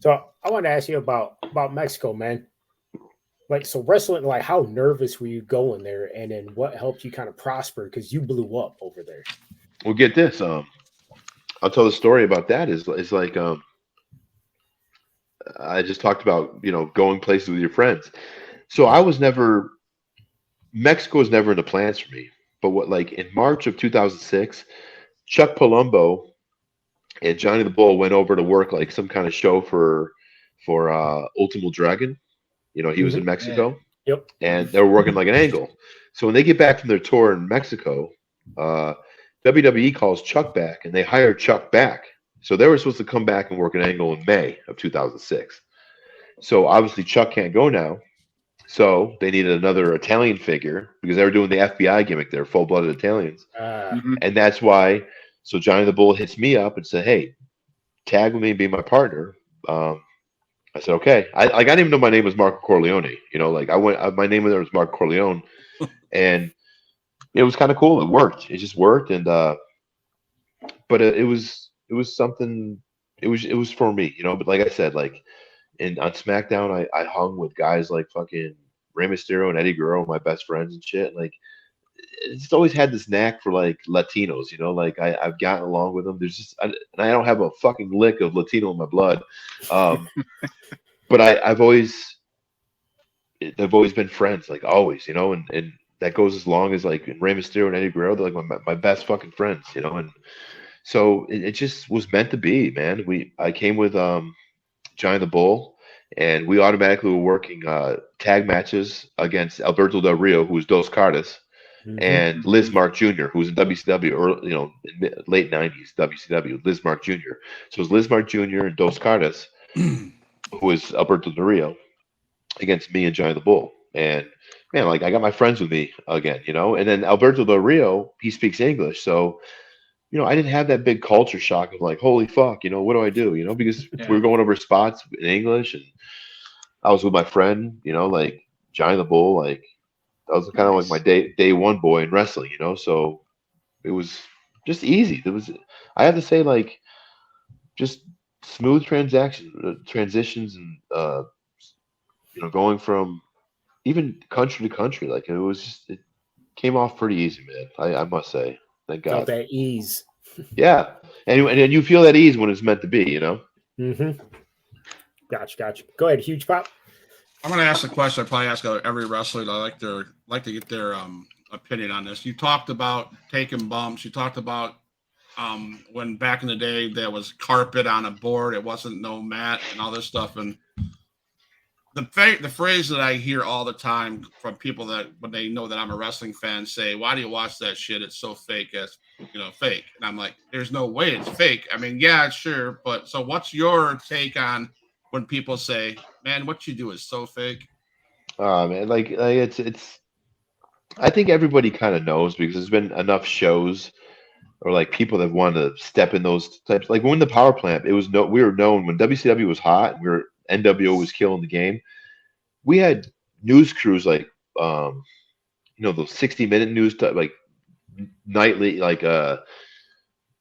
So I want to ask you about Mexico, man. Like, so wrestling, like, how nervous were you going there, and then what helped you kind of prosper because you blew up over there? Well, get this. I'll tell the story about that. Is like I just talked about, you know, going places with your friends. So Mexico was never in the plans for me. But like in March of 2006, Chuck Palumbo and Johnny the Bull went over to work like some kind of show for Ultimo Dragon. You know, he was in Mexico. Yep. And they were working like an angle. So when they get back from their tour in Mexico, WWE calls Chuck back, and they hired Chuck back. So they were supposed to come back and work an angle in May of 2006. So obviously Chuck can't go now. So they needed another Italian figure because they were doing the FBI gimmick there, full-blooded Italians. And that's why. So Johnny the Bull hits me up and said, "Hey, tag with me and be my partner." I said, "Okay." I didn't even know my name was Marco Corleone. You know, like my name in there was Mark Corleone, and it was kind of cool. It worked. It just worked, and but it was something. It was for me, you know. But like I said, like on SmackDown, I hung with guys like fucking Rey Mysterio and Eddie Guerrero, my best friends and shit. Like it's always had this knack for like Latinos, you know. Like I've gotten along with them. There's just and I don't have a fucking lick of Latino in my blood. But they've always been friends, like always, you know, and that goes as long as like Rey Mysterio and Eddie Guerrero, they're like my best fucking friends, you know, and so it just was meant to be, man. I came with Johnny the Bull, and we automatically were working tag matches against Alberto Del Rio, who was Dos Cartas, and Liz Mark Jr., who was in WCW, or you know, in late '90s WCW, Liz Mark Jr. So it was Liz Mark Jr. and Dos Cartas, who was Alberto Del Rio, against me and Johnny the Bull. And man, like I got my friends with me again, you know. And then Alberto Del Rio, he speaks English, so you know I didn't have that big culture shock of like, holy fuck, you know, what do I do, you know, because we were going over spots in English, and I was with my friend, you know, like Johnny the Bull, like that was kind of like my day one boy in wrestling, you know. So it was just easy. I have to say, like, just smooth transitions, and you know, going from even country to country, like it came off pretty easy, man. I must say, thank God. Felt that ease. Yeah, and you feel that ease when it's meant to be, you know. Gotcha. Go ahead, Huge Pop. I'm going to ask a question I probably ask every wrestler. I like to get their opinion on this. You talked about taking bumps. You talked about when back in the day there was carpet on a board. It wasn't no mat and all this stuff. And the phrase that I hear all the time from people that when they know that I'm a wrestling fan say, "Why do you watch that shit? It's so fake." It's, you know, fake. And I'm like, there's no way it's fake. I mean, yeah, sure. But so what's your take on when people say, "Man, what you do is so fake"? Man, like it's. I think everybody kind of knows because there's been enough shows or like people that want to step in those types. Like when the power plant, we were known when WCW was hot and NWO was killing the game. We had news crews like you know, those 60-minute news like nightly, like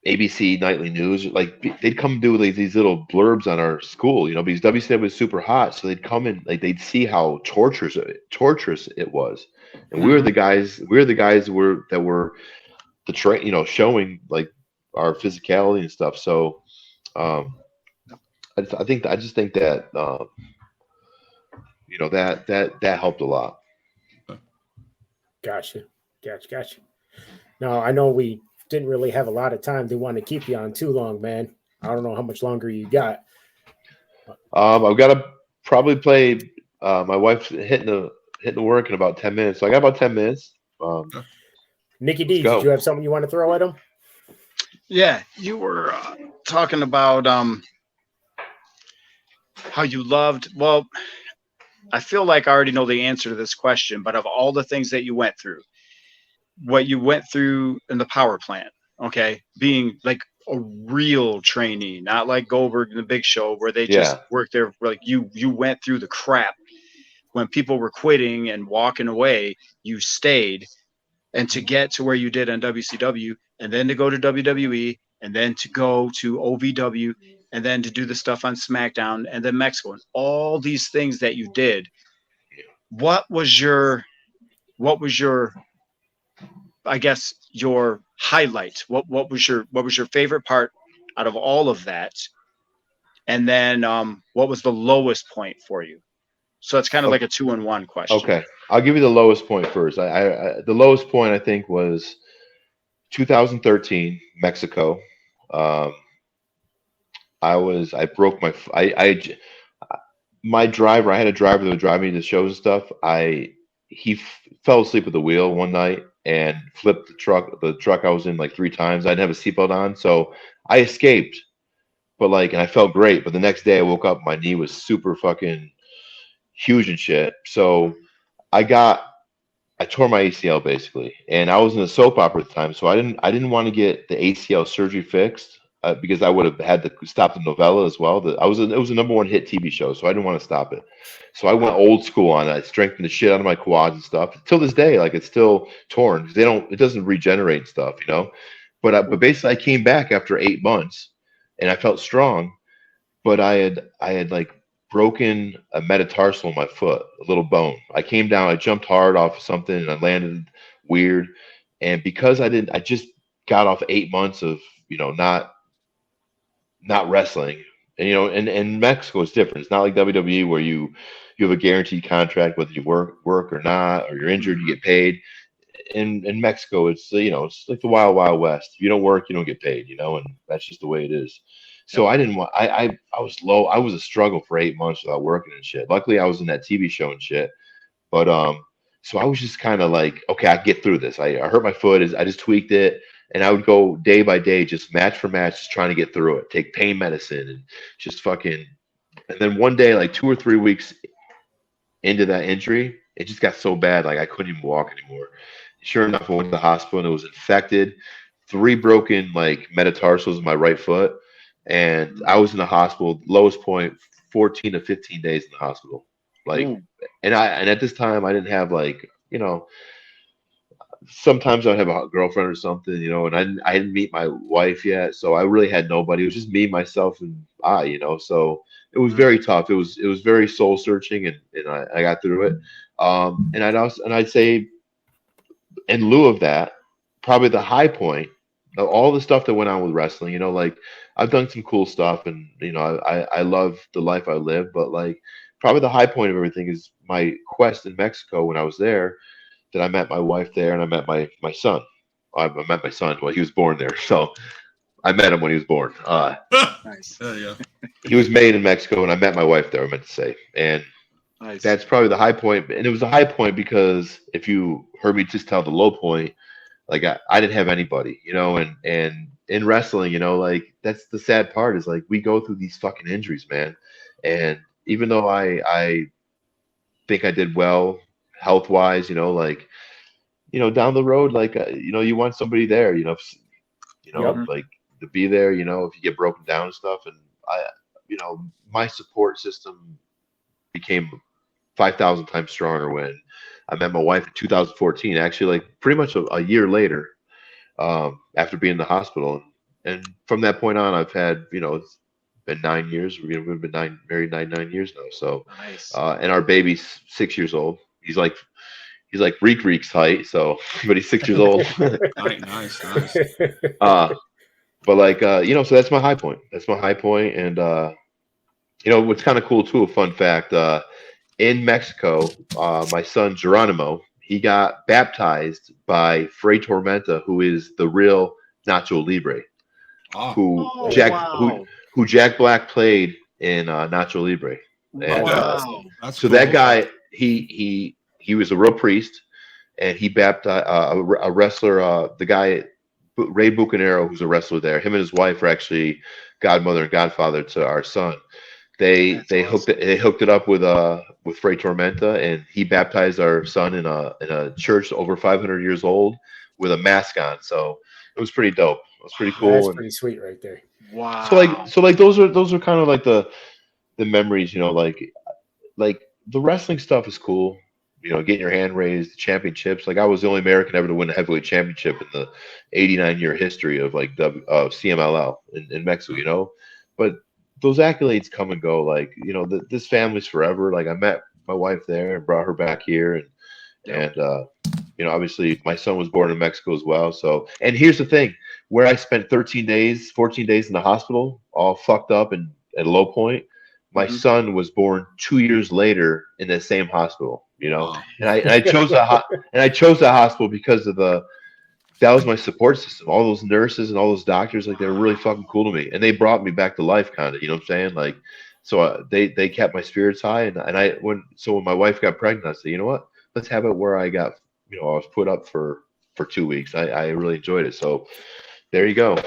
ABC nightly news, like they'd come do like these little blurbs on our school, you know, because WCW was super hot, so they'd come in, like they'd see how torturous it was, and we were the guys that were the train, you know, showing like our physicality and stuff. So I just think that you know, that helped a lot. Gotcha. Now I know we didn't really have a lot of time. They want to keep you on too long, man. I don't know how much longer you got. I've got to probably play. My wife's hitting hitting work in about 10 minutes. So I got about 10 minutes. Nikki D, go. did you have something you want to throw at him? Yeah, you were talking about how you loved. Well, I feel like I already know the answer to this question, but of all the things that you went through, what you went through in the power plant, okay, being like a real trainee, not like Goldberg in the Big Show where they just worked there. Like you went through the crap when people were quitting and walking away. You stayed, and to get to where you did on WCW, and then to go to WWE, and then to go to OVW, and then to do the stuff on SmackDown, and then Mexico, and all these things that you did. What was your I guess your highlight? What was your favorite part out of all of that? And then what was the lowest point for you? So it's kind of like a 2-in-1 question. Okay, I'll give you the lowest point first. The lowest point I think was 2013 Mexico. I broke my driver. I had a driver that would drive me to shows and stuff. He fell asleep at the wheel one night and flipped the truck I was in like 3 times. I didn't have a seatbelt on, so I escaped. But and I felt great. But the next day I woke up, my knee was super fucking huge and shit. So I tore my ACL basically, and I was in a soap opera at the time, so I didn't want to get the ACL surgery fixed because I would have had to stop the novella as well. It was a #1 hit TV show, so I didn't want to stop it. So I went old school on it. I strengthened the shit out of my quads and stuff. Till this day, it's still torn. It doesn't regenerate and stuff, But basically, I came back after 8 months, and I felt strong, but I had broken a metatarsal in my foot, a little bone. I came down, I jumped hard off of something, and I landed weird. And because I just got off 8 months of not wrestling, and Mexico is different. It's not like WWE where you have a guaranteed contract whether you work or not, or you're injured, you get paid. In Mexico, it's it's like the wild west. If you don't work, you don't get paid, and that's just the way it is. So I didn't want. I was low. I was a struggle for 8 months without working and shit. Luckily, I was in that TV show and shit. But so I was just kind of like, okay, I get through this. I hurt my foot. I just tweaked it, and I would go day by day, just match for match, just trying to get through it. Take pain medicine and just fucking. And then one day, like 2 or 3 weeks into that injury, it just got so bad, I couldn't even walk anymore. Sure enough, I went to the hospital and it was infected. 3 broken metatarsals in my right foot. And I was in the hospital, lowest point, 14 to 15 days in the hospital. And at this time I didn't have sometimes I'd have a girlfriend or something, and I didn't meet my wife yet. So I really had nobody. It was just me, myself, and I, so it was very tough. It was very soul searching, and I got through it. And I'd say in lieu of that, probably the high point of all the stuff that went on with wrestling, I've done some cool stuff, and I love the life I live, but probably the high point of everything is my quest in Mexico when I was there, that I met my wife there, and I met my son. I met my son. Well, he was born there, so I met him when he was born. Nice. Yeah. He was made in Mexico, and I met my wife there, I meant to say. And Nice. that's probably the high point. And it was a high point because if you heard me just tell the low point, I didn't have anybody, and in wrestling, that's the sad part is we go through these fucking injuries, man. And even though I think I did well health wise, down the road, you want somebody there, to be there, if you get broken down and stuff. And my support system became 5,000 times stronger when I met my wife in 2014, actually, pretty much a year later, after being in the hospital. And from that point on, I've had, it's been 9 years. We've been married 9 years now. So, Nice. And our baby's 6 years old. He's like Reek's height. So, but he's 6 years old. Nice. But so that's my high point. That's my high point. And, what's kind of cool too, a fun fact, in Mexico, my son Geronimo, he got baptized by Fray Tormenta, who is the real Nacho Libre, who Jack Black played in Nacho Libre. And wow. so cool. that guy, he he was a real priest, and he baptized a wrestler, the guy Ray Bucanero, who's a wrestler there. Him and his wife are actually godmother and godfather to our son. They hooked it up with Fray Tormenta, and he baptized our son in a church over 500 years old with a mask on. So it was pretty dope. It was pretty cool. That's pretty sweet right there. Wow. So like those are kind of like the memories, you know, like the wrestling stuff is cool. You know, getting your hand raised, championships. Like I was the only American ever to win a heavyweight championship in the 89-year history of like CMLL in Mexico. You know, but those accolades come and go. Like, you know, this family's forever. Like I met my wife there and brought her back here, and you know, obviously my son was born in Mexico as well. So, and here's the thing, where I spent 14 days in the hospital, all fucked up and at a low point, my son was born 2 years later in the same hospital, you know, and I chose that hospital because of that was my support system. All those nurses and all those doctors, like, they were really fucking cool to me, and they brought me back to life, kind of, you know what I'm saying? Like, so they kept my spirits high, and when my wife got pregnant, I said, you know what, let's have it where I got, you know, I was put up for 2 weeks. I really enjoyed it. So there you go.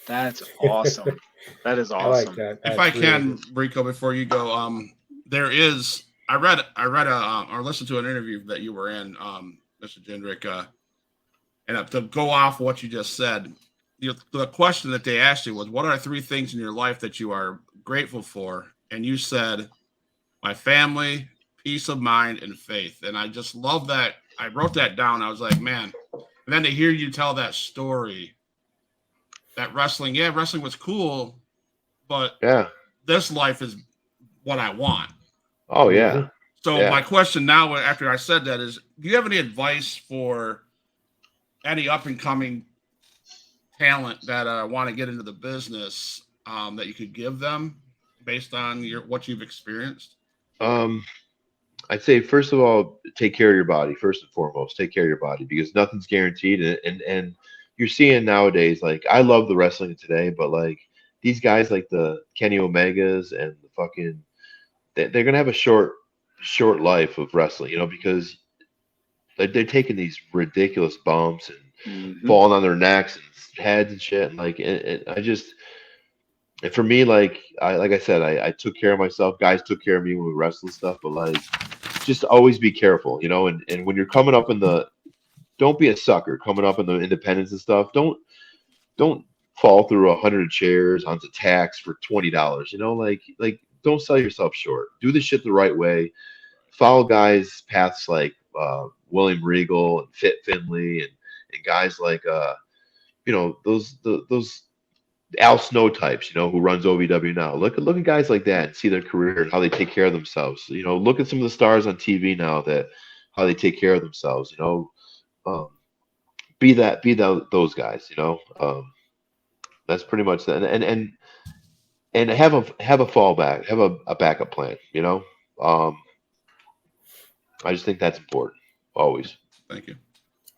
That's awesome. That is awesome. I like that. If I can, Rico, before you go, I read or listened to an interview that you were in, Mr. Jindrak, and to go off what you just said, the question that they asked you was, what are 3 things in your life that you are grateful for? And you said, my family, peace of mind, and faith. And I just love that. I wrote that down. I was like, man. And then to hear you tell that story, that wrestling was cool, but this life is what I want. Oh yeah. So my question now, after I said that, is, do you have any advice for any up and coming talent that want to get into the business, that you could give them based on what you've experienced? I'd say, first of all, take care of your body. First and foremost, take care of your body, because nothing's guaranteed. And you're seeing nowadays, like, I love the wrestling today, but like these guys, like the Kenny Omegas and the fucking, they're gonna have a short life of wrestling, you know, because they're taking these ridiculous bumps and falling on their necks and heads and shit. And like, and for me, like I said, I took care of myself. Guys took care of me when we wrestled and stuff. But like, just always be careful, you know. And when you're coming up don't be a sucker coming up in the independents and stuff. Don't fall through 100 chairs onto tacks for $20. You know, like don't sell yourself short. Do the shit the right way. Follow guys' paths like William Regal and Fit Finley and guys like you know, those Al Snow types, you know, who runs OVW now. Look at guys like that and see their career and how they take care of themselves. You know, look at some of the stars on TV now, how they take care of themselves. You know, be those guys. You know, that's pretty much that. And have a fallback, have a backup plan. You know, I just think that's important always. Thank you.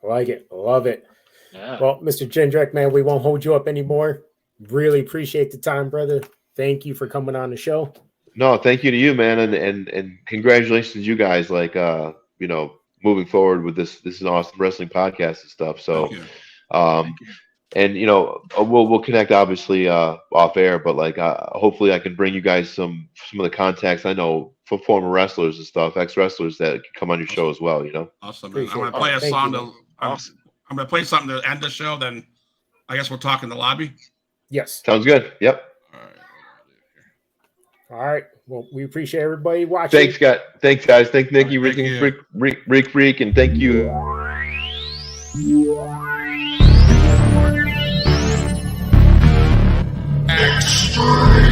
I like it. Love it. Yeah. Well, Mr. Jindrak, man, we won't hold you up anymore. Really appreciate the time, brother. Thank you for coming on the show. No, thank you to you, man, and congratulations to you guys. Like, you know, moving forward with this is an awesome wrestling podcast and stuff. So, and you know, we'll connect obviously off air, but like, hopefully I can bring you guys some of the contacts I know for former wrestlers and stuff, ex-wrestlers that can come on your show as well. You know. Awesome. Man. I'm gonna play a song I'm gonna play something to end the show. Then I guess we'll talk in the lobby. Yes. Sounds good. Yep. All right. Well, we appreciate everybody watching. Thanks, Scott. Thanks, guys. Thank you, Freak, and thank you. Extreme.